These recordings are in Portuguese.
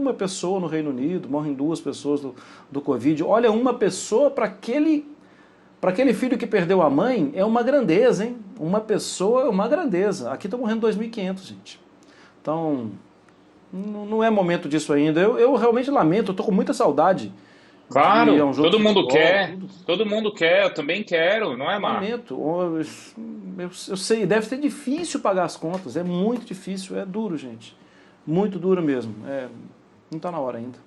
uma pessoa no Reino Unido, morrem 2 pessoas do Covid. Olha, uma pessoa para aquele filho que perdeu a mãe é uma grandeza, hein? Uma pessoa é uma grandeza. Aqui estão morrendo 2.500, gente. Então, não é momento disso ainda. Eu realmente lamento, eu estou com muita saudade de ir a Claro, um jogo de todo mundo futebol, quer, tudo. todo mundo quer, eu também quero, não é, Mar? Lamento. Eu sei, deve ser difícil pagar as contas, é muito difícil, é duro, gente. Muito duro mesmo. Não está na hora ainda.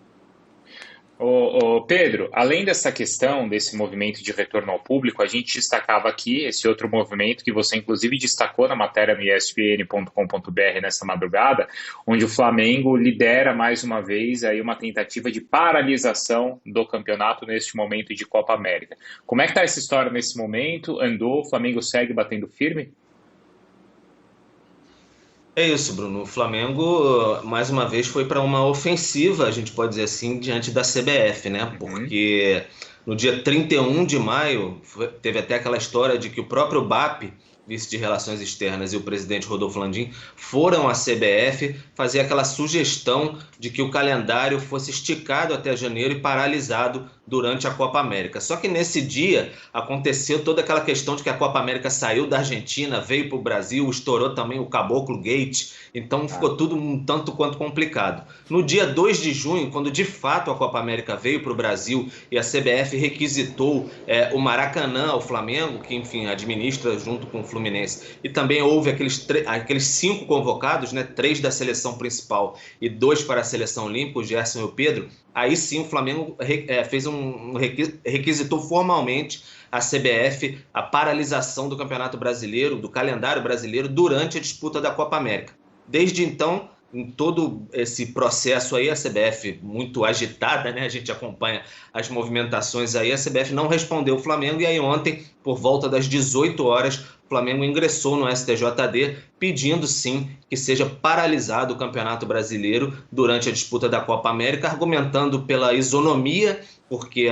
Pedro, além dessa questão desse movimento de retorno ao público, a gente destacava aqui esse outro movimento que você inclusive destacou na matéria no espn.com.br nessa madrugada, onde o Flamengo lidera mais uma vez aí uma tentativa de paralisação do campeonato neste momento de Copa América. Como é que está essa história nesse momento? Andou, o Flamengo segue batendo firme? É isso, Bruno. O Flamengo, mais uma vez, foi para uma ofensiva, a gente pode dizer assim, diante da CBF, né? Uhum. Porque no dia 31 de maio, teve até aquela história de que o próprio BAP, vice de Relações Externas, e o presidente Rodolfo Landim foram à CBF fazer aquela sugestão de que o calendário fosse esticado até janeiro e paralisado durante a Copa América. Só que nesse dia aconteceu toda aquela questão de que a Copa América saiu da Argentina, veio para o Brasil, estourou também o Caboclo Gate, então Ah, ficou tudo um tanto quanto complicado. No dia 2 de junho, quando de fato a Copa América veio para o Brasil e a CBF requisitou o Maracanã ao Flamengo, que enfim administra junto com o Fluminense, e também houve aqueles 5 convocados, né, 3 da seleção principal e 2 para a seleção olímpica, o Gerson e o Pedro. Aí sim o Flamengo requisitou formalmente a CBF a paralisação do Campeonato Brasileiro, do calendário brasileiro, durante a disputa da Copa América. Desde então, em todo esse processo aí, a CBF muito agitada, né? A gente acompanha as movimentações aí, a CBF não respondeu o Flamengo, e aí ontem, por volta das 18 horas, o Flamengo ingressou no STJD pedindo sim que seja paralisado o Campeonato Brasileiro durante a disputa da Copa América, argumentando pela isonomia, porque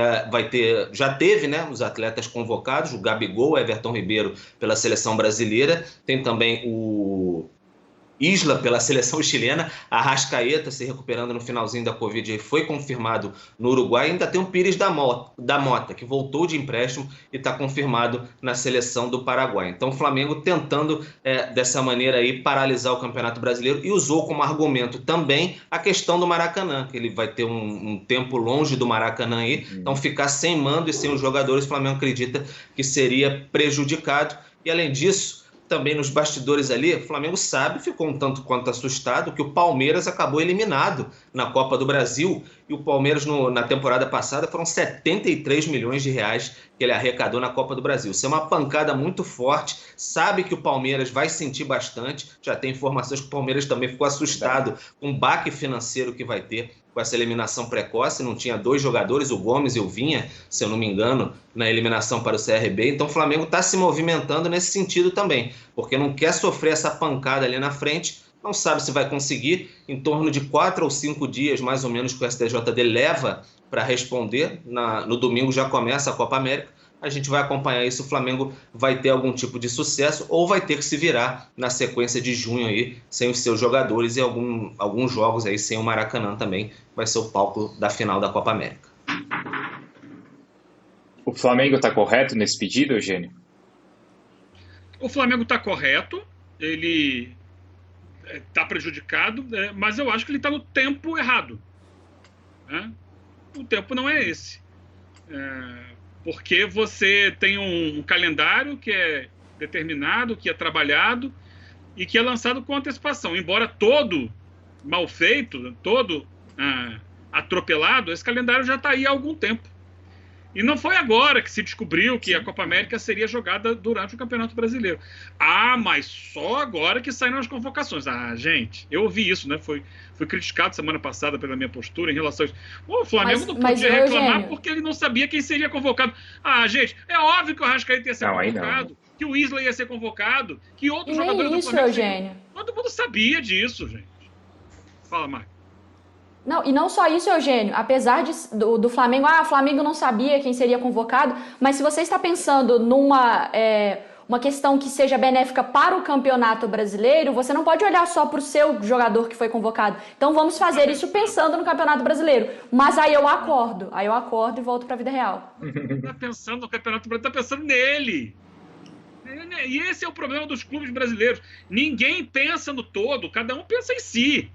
já teve, né, os atletas convocados, o Gabigol, o Everton Ribeiro pela seleção brasileira, tem também o Isla pela seleção chilena, a Arrascaeta se recuperando no finalzinho da Covid e foi confirmado no Uruguai. Ainda tem o Pires da Mota, que voltou de empréstimo e está confirmado na seleção do Paraguai. Então o Flamengo tentando dessa maneira aí paralisar o Campeonato Brasileiro, e usou como argumento também a questão do Maracanã, que ele vai ter um tempo longe do Maracanã aí, então uhum. ficar sem mando e sem os jogadores, o Flamengo acredita que seria prejudicado. E além disso, também nos bastidores ali, o Flamengo sabe, ficou um tanto quanto assustado, que o Palmeiras acabou eliminado na Copa do Brasil, e o Palmeiras na temporada passada foram 73 milhões de reais que ele arrecadou na Copa do Brasil. Isso é uma pancada muito forte, sabe que o Palmeiras vai sentir bastante, já tem informações que o Palmeiras também ficou assustado com o baque financeiro que vai ter com essa eliminação precoce. Não tinha 2 jogadores, o Gomes e o Vinha, se eu não me engano, na eliminação para o CRB. Então o Flamengo está se movimentando nesse sentido também, porque não quer sofrer essa pancada ali na frente, não sabe se vai conseguir. Em torno de 4 ou 5 dias, mais ou menos, que o STJD leva para responder. No domingo já começa a Copa América. A gente vai acompanhar isso, o Flamengo vai ter algum tipo de sucesso ou vai ter que se virar na sequência de junho aí, sem os seus jogadores, e alguns jogos aí sem o Maracanã também vai ser o palco da final da Copa América. O Flamengo está correto nesse pedido, Eugênio? O Flamengo está correto, ele está prejudicado, mas eu acho que ele está no tempo errado, né? O tempo não é esse. Porque você tem um calendário que é determinado, que é trabalhado e que é lançado com antecipação. Embora todo mal feito, todo atropelado, esse calendário já está aí há algum tempo. E não foi agora que se descobriu que a Copa América seria jogada durante o Campeonato Brasileiro. Mas só agora que saíram as convocações. Gente, eu ouvi isso, né? Fui criticado semana passada pela minha postura em relação a isso. O Flamengo não podia reclamar, Eugênio, porque ele não sabia quem seria convocado. Gente, é óbvio que o Arrascaeta ia ser Não, aí não, né? convocado, que o Isla ia ser convocado, que outros e jogadores nem do isso, Flamengo Eugênio. Todo mundo sabia disso, gente. Fala, Marcos. Não, e não só isso, Eugênio, apesar do Flamengo, o Flamengo não sabia quem seria convocado, mas se você está pensando numa uma questão que seja benéfica para o Campeonato Brasileiro, você não pode olhar só para o seu jogador que foi convocado. Então vamos fazer isso pensando no Campeonato Brasileiro. Mas aí eu acordo e volto para a vida real. Está pensando no Campeonato Brasileiro, está pensando nele. E esse é o problema dos clubes brasileiros. Ninguém pensa no todo, cada um pensa em si.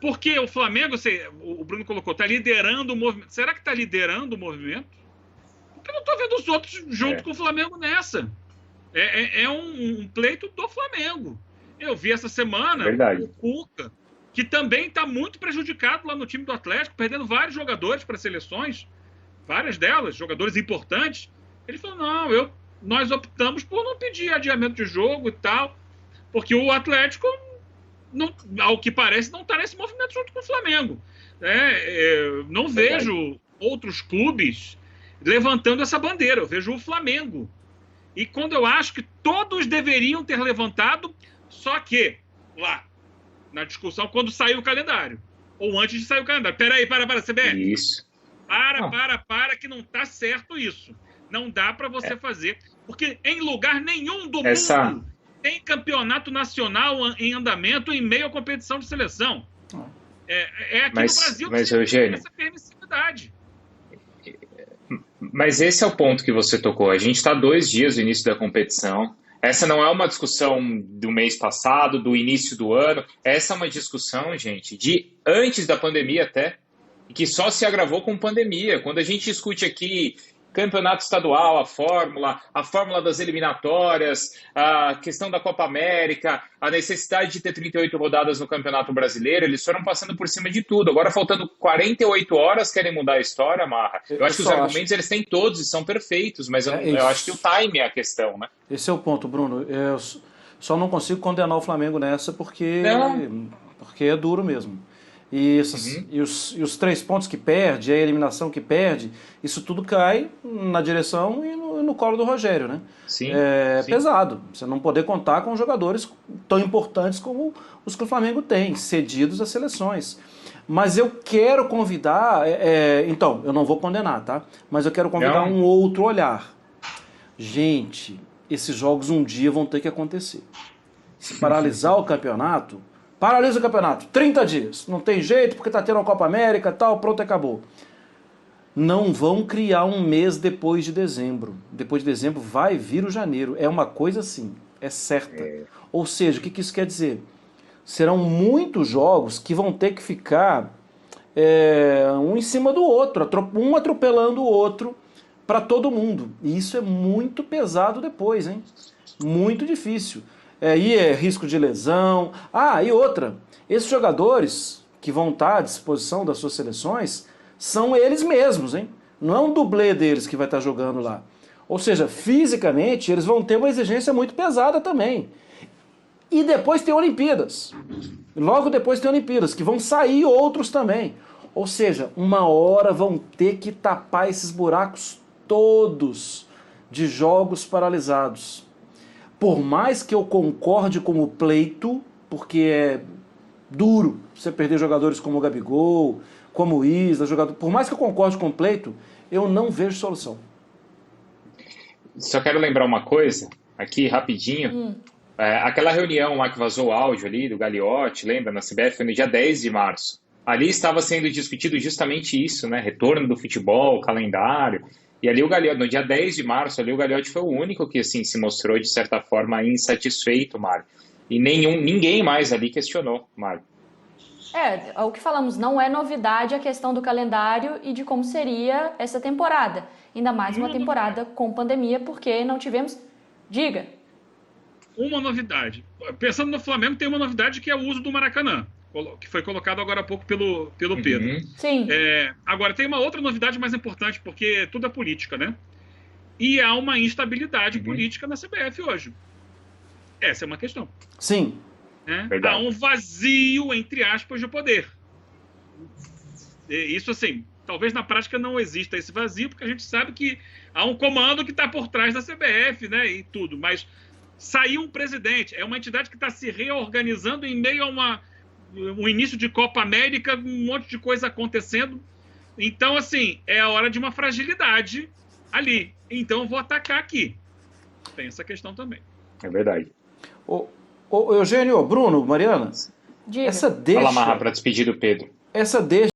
Porque o Flamengo, o Bruno colocou, está liderando o movimento. Será que está liderando o movimento? Porque eu não estou vendo os outros junto com o Flamengo nessa. É um pleito do Flamengo. Eu vi essa semana o Cuca, que também está muito prejudicado lá no time do Atlético, perdendo vários jogadores para seleções, várias delas, jogadores importantes. Ele falou, nós optamos por não pedir adiamento de jogo e tal, porque o Atlético, ao que parece, não está nesse movimento junto com o Flamengo. Não vejo outros clubes levantando essa bandeira, eu vejo o Flamengo. E quando eu acho que todos deveriam ter levantado, só que, lá, na discussão, quando saiu o calendário, ou antes de sair o calendário. Peraí, para, CBF. Isso. Para, que não está certo isso. Não dá para você fazer, porque em lugar nenhum do mundo tem campeonato nacional em andamento em meio à competição de seleção. Aqui no Brasil que Eugênio, essa permissividade. Mas esse é o ponto que você tocou. A gente está 2 dias do início da competição. Essa não é uma discussão do mês passado, do início do ano. Essa é uma discussão, gente, de antes da pandemia até, e que só se agravou com pandemia. Quando a gente discute aqui campeonato estadual, a fórmula das eliminatórias, a questão da Copa América, a necessidade de ter 38 rodadas no Campeonato Brasileiro, eles foram passando por cima de tudo. Agora, faltando 48 horas, querem mudar a história, Marra. Eu acho que os argumentos eles têm todos e são perfeitos, mas eu acho que o time é a questão, né? Esse é o ponto, Bruno. Eu só não consigo condenar o Flamengo nessa porque é duro mesmo. E os 3 pontos que perde, a eliminação que perde, isso tudo cai na direção e no colo do Rogério, né? Sim, pesado. Você não poder contar com jogadores tão importantes como os que o Flamengo tem, cedidos às seleções. Mas eu quero convidar, então, eu não vou condenar, tá? Mas eu quero convidar um outro olhar. Gente, esses jogos um dia vão ter que acontecer. Se paralisar o campeonato... Paralisa o campeonato, 30 dias. Não tem jeito, porque tá tendo a Copa América e tal, pronto, acabou. Não vão criar um mês depois de dezembro. Depois de dezembro vai vir o janeiro. É uma coisa assim, é certa. Ou seja, o que isso quer dizer? Serão muitos jogos que vão ter que ficar um em cima do outro, um atropelando o outro para todo mundo. E isso é muito pesado depois, hein? Muito difícil. E risco de lesão. E outra, esses jogadores que vão estar à disposição das suas seleções são eles mesmos, hein? Não é um dublê deles que vai estar jogando lá. Ou seja, fisicamente eles vão ter uma exigência muito pesada também. E depois tem Olimpíadas. Logo depois tem Olimpíadas, que vão sair outros também. Ou seja, uma hora vão ter que tapar esses buracos todos de jogos paralisados. Por mais que eu concorde com o pleito, porque é duro você perder jogadores como o Gabigol, como o Isla, por mais que eu concorde com o pleito, eu não vejo solução. Só quero lembrar uma coisa, aqui rapidinho. Aquela reunião lá que vazou o áudio ali do Gagliotti, lembra, na CBF, foi no dia 10 de março. Ali estava sendo discutido justamente isso, né? Retorno do futebol, calendário. E ali o Gagliotti, no dia 10 de março, ali o Gagliotti foi o único que assim, se mostrou, de certa forma, insatisfeito, Mário. E ninguém mais ali questionou, Mário. É o que falamos, não é novidade a questão do calendário e de como seria essa temporada. Ainda mais uma temporada com pandemia, porque não tivemos... Diga. Uma novidade. Pensando no Flamengo, tem uma novidade que é o uso do Maracanã, que foi colocado agora há pouco pelo Pedro. Sim. Agora, tem uma outra novidade mais importante, porque tudo é política, né? E há uma instabilidade política na CBF hoje. Essa é uma questão. Sim. Há um vazio, entre aspas, de poder. Isso, assim, talvez na prática não exista esse vazio, porque a gente sabe que há um comando que está por trás da CBF, né? E tudo. Mas saiu um presidente. É uma entidade que está se reorganizando em meio a um início de Copa América, um monte de coisa acontecendo. Então, assim, é a hora de uma fragilidade ali. Então, eu vou atacar aqui. Tem essa questão também. É verdade. Ô, Eugênio, Bruno, Mariana, Diga. essa deixa... Fala, Marra, para despedir do Pedro. Essa deixa